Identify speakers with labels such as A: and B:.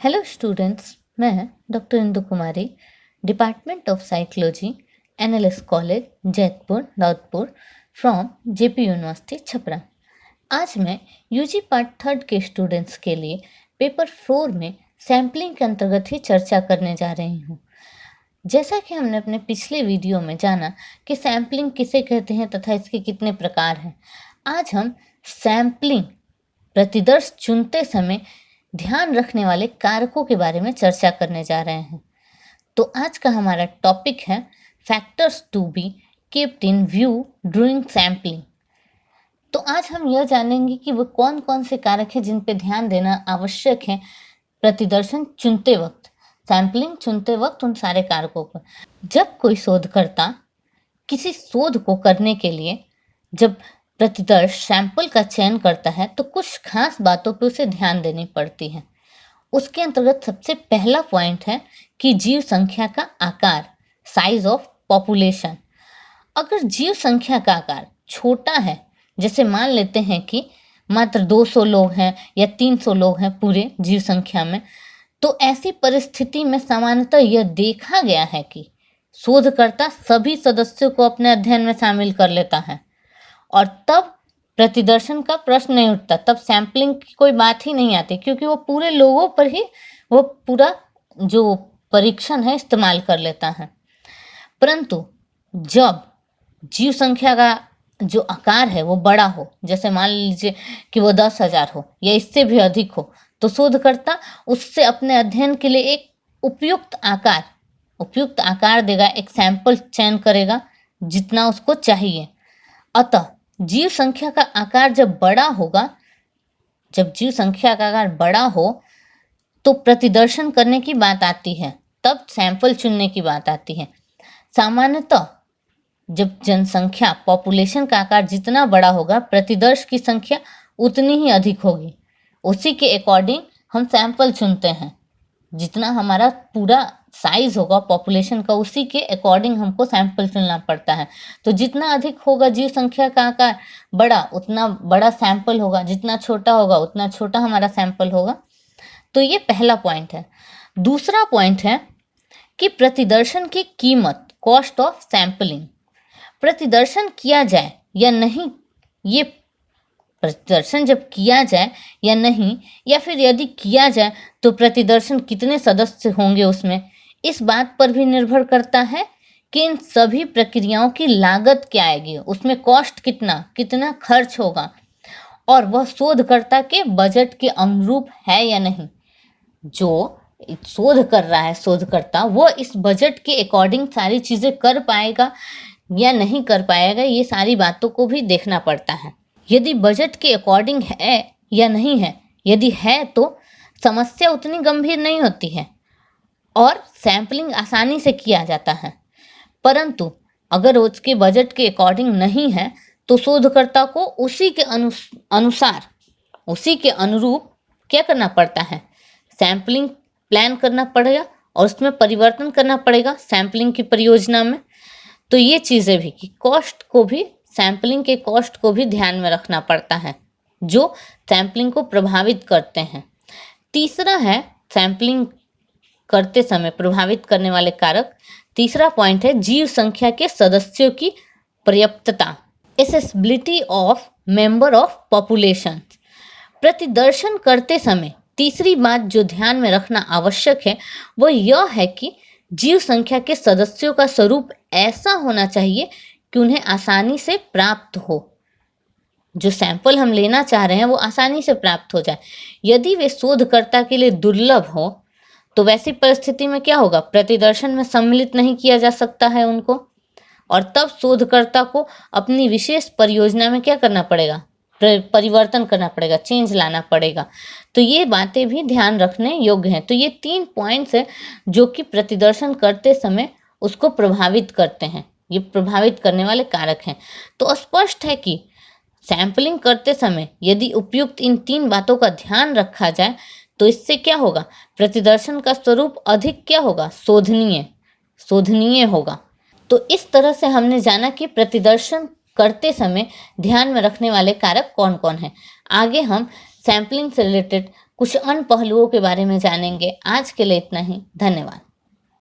A: Hello students, मैं doctor Indu Kumari, department of psychology, NLS college, Jaitpur, Daudpur, from JP university Chhapra. आज मैं UG part 3 के students के लिए पेपर 4 में सैम्पलिंग के अंतर्गत ही चर्चा करने जा रही हूँ। जैसा कि हमने अपने पिछले वीडियो में जाना कि सैम्पलिंग किसे कहते हैं तथा इसके कितने प्रकार हैं, आज हम सैम्पलिंग प्रतिदर्श चुनते समय ध्यान रखने वाले कारकों के बारे में चर्चा करने जा रहे हैं। तो आज का हमारा टॉपिक है factors to be keeped in view during sampling. तो आज हम यह जानेंगे कि वो कौन कौन से कारक हैं जिन पर ध्यान देना आवश्यक है प्रतिदर्शन चुनते वक्त, सैम्पलिंग चुनते वक्त उन सारे कारकों पर। जब कोई शोधकर्ता किसी शोध को करने के लिए जब प्रतिदर्श सैंपल का चयन करता है तो कुछ खास बातों पर उसे ध्यान देनी पड़ती है। उसके अंतर्गत सबसे पहला पॉइंट है कि जीव संख्या का आकार, साइज ऑफ पॉपुलेशन। अगर जीव संख्या का आकार छोटा है, जैसे मान लेते हैं कि मात्र 200 लोग हैं या 300 लोग हैं पूरे जीव संख्या में, तो ऐसी परिस्थिति में सामान्यतः यह देखा गया है कि शोधकर्ता सभी सदस्यों को अपने अध्ययन में शामिल कर लेता है और तब प्रतिदर्शन का प्रश्न नहीं उठता, तब सैम्पलिंग की कोई बात ही नहीं आती, क्योंकि वो पूरे लोगों पर ही वो पूरा जो परीक्षण है इस्तेमाल कर लेता है। परंतु जब जीव संख्या का जो आकार है वो बड़ा हो, जैसे मान लीजिए कि वो 10,000 हो या इससे भी अधिक हो, तो शोधकर्ता उससे अपने अध्ययन के लिए एक उपयुक्त आकार देगा, एक सैंपल चयन करेगा जितना उसको चाहिए। अतः जीव संख्या का आकार जब जीव संख्या का आकार बड़ा हो तो प्रतिदर्शन करने की बात आती है, तब सैंपल चुनने की बात आती है। सामान्यतः जब जनसंख्या पॉपुलेशन का आकार जितना बड़ा होगा, प्रतिदर्श की संख्या उतनी ही अधिक होगी। उसी के अकॉर्डिंग हम सैंपल चुनते हैं। जितना हमारा पूरा साइज होगा पॉपुलेशन का, उसी के अकॉर्डिंग हमको सैंपल चुनना पड़ता है। तो जितना अधिक होगा जीव संख्या का आकार बड़ा, उतना बड़ा सैंपल होगा, जितना छोटा होगा उतना छोटा हमारा सैंपल होगा। तो ये पहला पॉइंट है। दूसरा पॉइंट है कि प्रतिदर्शन की कीमत, कॉस्ट ऑफ सैंपलिंग। प्रतिदर्शन किया जाए या नहीं, ये प्रतिदर्शन जब किया जाए या नहीं, या फिर यदि किया जाए तो प्रतिदर्शन कितने सदस्य होंगे उसमें, इस बात पर भी निर्भर करता है कि इन सभी प्रक्रियाओं की लागत क्या आएगी, उसमें कॉस्ट कितना खर्च होगा और वह शोधकर्ता के बजट के अनुरूप है या नहीं। जो शोध कर रहा है शोधकर्ता, वो इस बजट के अकॉर्डिंग सारी चीज़ें कर पाएगा या नहीं कर पाएगा, ये सारी बातों को भी देखना पड़ता है। यदि बजट के अकॉर्डिंग है या नहीं है, यदि है तो समस्या उतनी गंभीर नहीं होती है और सैंपलिंग आसानी से किया जाता है। परंतु अगर उसके बजट के अकॉर्डिंग नहीं है तो शोधकर्ता को उसी के अनुसार, उसी के अनुरूप क्या करना पड़ता है, सैंपलिंग प्लान करना पड़ेगा और उसमें परिवर्तन करना पड़ेगा सैंपलिंग की परियोजना में। तो ये चीज़ें भी कि कॉस्ट को भी, सैंपलिंग के कॉस्ट को भी ध्यान में रखना पड़ता है, जो सैंपलिंग को प्रभावित करते हैं। तीसरा है सैंपलिंग करते समय प्रभावित करने वाले कारक। तीसरा पॉइंट है जीव संख्या के सदस्यों की पर्याप्तता, accessibility of member of population. प्रतिदर्शन करते समय तीसरी बात जो ध्यान में रखना आवश्यक है वो यह है कि जीव संख्या के सदस्यों का स्वरूप ऐसा होना चाहिए कि उन्हें आसानी से प्राप्त हो। जो सैंपल हम लेना चाह रहे हैं वो आसानी से प्राप्त हो जाए। यदि वे शोधकर्ता के लिए दुर्लभ हो तो वैसी परिस्थिति में क्या होगा, प्रतिदर्शन में सम्मिलित नहीं किया जा सकता है उनको, और तब शोधकर्ता को अपनी विशेष परियोजना में क्या करना पड़ेगा, परिवर्तन करना पड़ेगा, चेंज लाना पड़ेगा। तो ये बातें भी ध्यान रखने योग्य हैं। तो ये 3 पॉइंट्स हैं जो कि प्रतिदर्शन करते समय उसको प्रभावित करते हैं, ये प्रभावित करने वाले कारक हैं। तो स्पष्ट है कि सैंपलिंग करते समय यदि उपयुक्त इन 3 बातों का ध्यान रखा जाए तो इससे क्या होगा, प्रतिदर्शन का स्वरूप अधिक क्या होगा, शोधनीय होगा। तो इस तरह से हमने जाना कि प्रतिदर्शन करते समय ध्यान में रखने वाले कारक कौन कौन हैं। आगे हम सैंपलिंग से रिलेटेड कुछ अन्य पहलुओं के बारे में जानेंगे। आज के लिए इतना ही, धन्यवाद।